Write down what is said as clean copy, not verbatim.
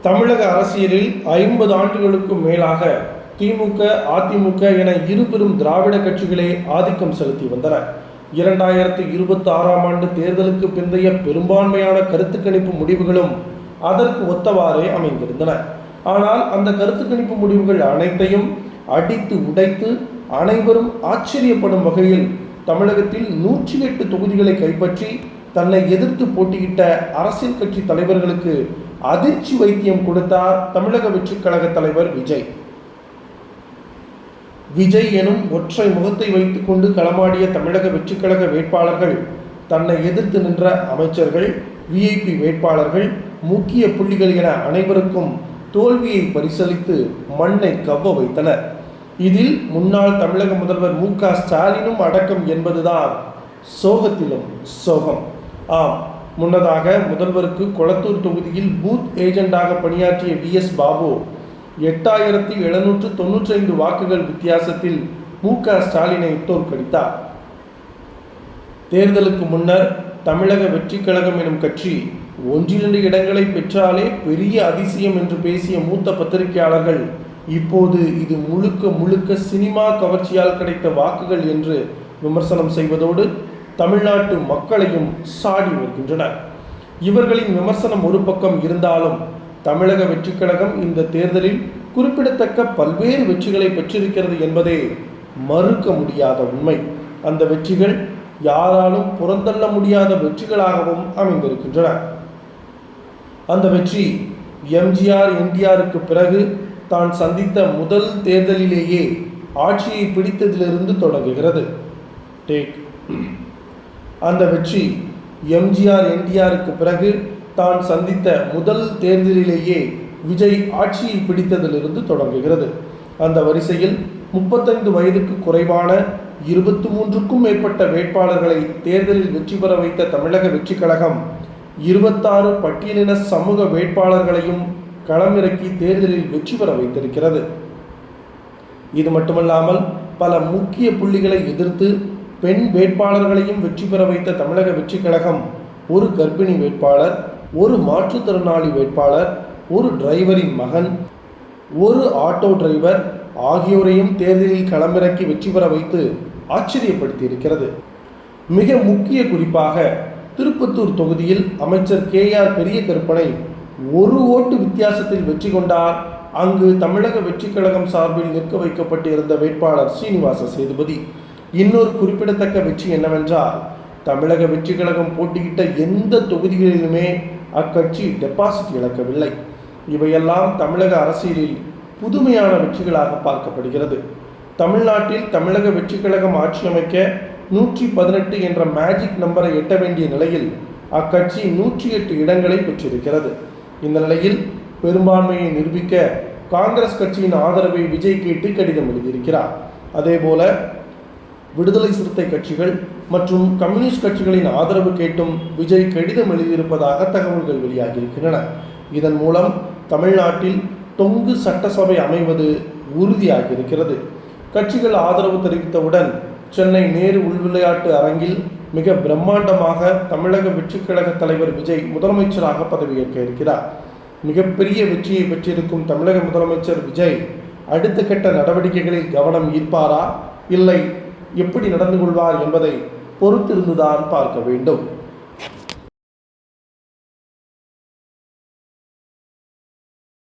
தமிழக அரசியலில் 50 ஆண்டுகளுக்கும் மேலாக திமுக, அதிமுக என இரு பெரும் திராவிட கட்சிகளே ஆதிக்கம் செலுத்தி வந்தன. 2026ஆம் ஆண்டு தேர்தலுக்கு பிந்தைய பெரும்பான்மையான கருத்து கணிப்பு முடிவுகளும் அதற்கு ஒத்தவாறே அமைந்திருந்தன. ஆனால் அந்த கருத்து கணிப்பு முடிவுகள் அனைத்தையும் அடித்து உடைத்து அனைவரும் ஆச்சரியப்படும் வகையில் தமிழகத்தில் 108 தொகுதிகளை கைப்பற்றி தன்னை எதிர்த்து போட்டியிட்ட அரசியல் கட்சி தலைவர்களுக்கு அதிர்ச்சி வைத்தியம் கொடுத்தார் தமிழக வெற்றிக் கழக தலைவர் விஜய். விஜய் எனும் ஒற்றை முகத்தை வைத்துக் கொண்டு களமாடிய தமிழக வெற்றிக் கழக வேட்பாளர்கள், தன்னை எதிர்த்து நின்ற அமைச்சர்கள், விஐபி வேட்பாளர்கள், முக்கிய புள்ளிகள் என அனைவருக்கும் தோல்வியை பரிசளித்து மண்ணை கவ்வ வைத்தனர். இதில் முன்னாள் தமிழக முதல்வர் மு.க. ஸ்டாலினும் அடக்கம் என்பதுதான் சோகத்திலும் சோகம். ஆம், முன்னதாக முதல்வருக்கு கொளத்தூர் தொகுதியில் பூத் ஏஜெண்டாக பணியாற்றிய வி.எஸ். பாபு 8795 வாக்குகள் வித்தியாசத்தில் மு.க. ஸ்டாலினை தோற்கடித்தார். தேர்தலுக்கு முன்னர் தமிழக வெற்றிக் கழகம் எனும் கட்சி 1-2 இடங்களை பெற்றாலே பெரிய அதிசயம் என்று பேசிய மூத்த பத்திரிகையாளர்கள் இப்போது இது முழுக்க சினிமா கவர்ச்சியால் கிடைத்த வாக்குகள் என்று விமர்சனம் செய்வதோடு தமிழ்நாட்டு மக்களையும் சாடி வருகின்றனர். இவர்களின் விமர்சனம் ஒரு பக்கம் இருந்தாலும் தமிழக வெற்றிக் கழகம் இந்த தேர்தலில் குறிப்பிடத்தக்க பல்வேறு வெற்றிகளை பெற்றிருக்கிறது என்பதே மறுக்க முடியாத உண்மை. அந்த வெற்றிகள் யாராலும் புறந்தள்ள முடியாத வெற்றிகளாகவும் அமைந்திருக்கின்றன. அந்த வெற்றி எம்ஜிஆர், என்டிஆருக்கு பிறகு தான் சந்தித்த முதல் தேர்தலிலேயே ஆட்சியை பிடித்ததிலிருந்து தொடங்குகிறது. அந்த வெற்றி எம்ஜிஆர், என்டிஆருக்கு பிறகு தான் சந்தித்த முதல் தேர்தலிலேயே விஜய் ஆட்சியை பிடித்ததிலிருந்து தொடங்குகிறது. அந்த வரிசையில் 35 வயதுக்கு குறைவான 23க்கும் மேற்பட்ட வேட்பாளர்களை தேர்தலில் வெற்றி பெற வைத்த தமிழக வெற்றிக் கழகம் 26 பட்டியலின சமூக வேட்பாளர்களையும் களமிறக்கி தேர்தலில் வெற்றி பெற வைத்திருக்கிறது. இது மட்டுமல்லாமல் பல முக்கிய புள்ளிகளை எதிர்த்து பெண் வேட்பாளர்களையும் வெற்றி பெற வைத்த தமிழக வெற்றிக் கழகம் ஒரு கர்ப்பிணி வேட்பாளர், ஒரு மாற்றுத்திறனாளி வேட்பாளர், ஒரு டிரைவரின் மகன், ஒரு ஆட்டோ டிரைவர் ஆகியோரையும் தேர்தலில் களமிறக்கி வெற்றி பெற வைத்து ஆச்சரியப்படுத்தி இருக்கிறது. மிக முக்கிய குறிப்பாக திருப்பத்தூர் தொகுதியில் அமைச்சர் கே.ஆர். பெரிய கருப்பனை 1 ஓட்டு வித்தியாசத்தில் வெற்றி கொண்டார். அங்கு தமிழக வெற்றிக் கழகம் சார்பில் நிற்க வைக்கப்பட்டிருந்த வேட்பாளர் சீனிவாச சேதுபதி. இன்னொரு குறிப்பிடத்தக்க வெற்றி என்னவென்றால், தமிழக வெற்றிக் கழகம் போட்டியிட்ட எந்த தொகுதிகளிலுமே அக்கட்சி டெபாசிட் இழக்கவில்லை. இவையெல்லாம் தமிழக அரசியலில் புதுமையான வெற்றிகளாக பார்க்கப்படுகிறது. தமிழ்நாட்டில் தமிழக வெற்றிக் கழகம் ஆட்சி அமைக்க 118 என்ற மேஜிக் நம்பரை எட்ட வேண்டிய நிலையில் அக்கட்சி 108 இடங்களை பெற்றிருக்கிறது. இந்த நிலையில் பெரும்பான்மையை நிரூபிக்க காங்கிரஸ் கட்சியின் ஆதரவை விஜய் கேட்டு கடிதம் எழுதியிருக்கிறார். அதேபோல விடுதலை சிறுத்தை கட்சிகள் மற்றும் கம்யூனிஸ்ட் கட்சிகளின் ஆதரவு கேட்டும் விஜய் கடிதம் எழுதியிருப்பதாக தகவல்கள் வெளியாகியிருக்கின்றன. இதன் மூலம் தமிழ்நாட்டில் தொங்கு சட்டசபை அமைவது உறுதியாகியிருக்கிறது. கட்சிகள் ஆதரவு தெரிவித்தவுடன் சென்னை நேரு உள்விளையாட்டு அரங்கில் மிக பிரம்மாண்டமாக தமிழக வெற்றிக் கழக தலைவர் விஜய் முதலமைச்சராக பதவியேற்க இருக்கிறார். மிகப்பெரிய வெற்றியை பெற்றிருக்கும் தமிழக முதலமைச்சர் விஜய் அடுத்த கட்ட நடவடிக்கைகளில் கவனம் ஈர்ப்பாரா, இல்லை எப்படி நடந்து கொள்வார் என்பதை பொறுத்திருந்துதான் பார்க்க வேண்டும்.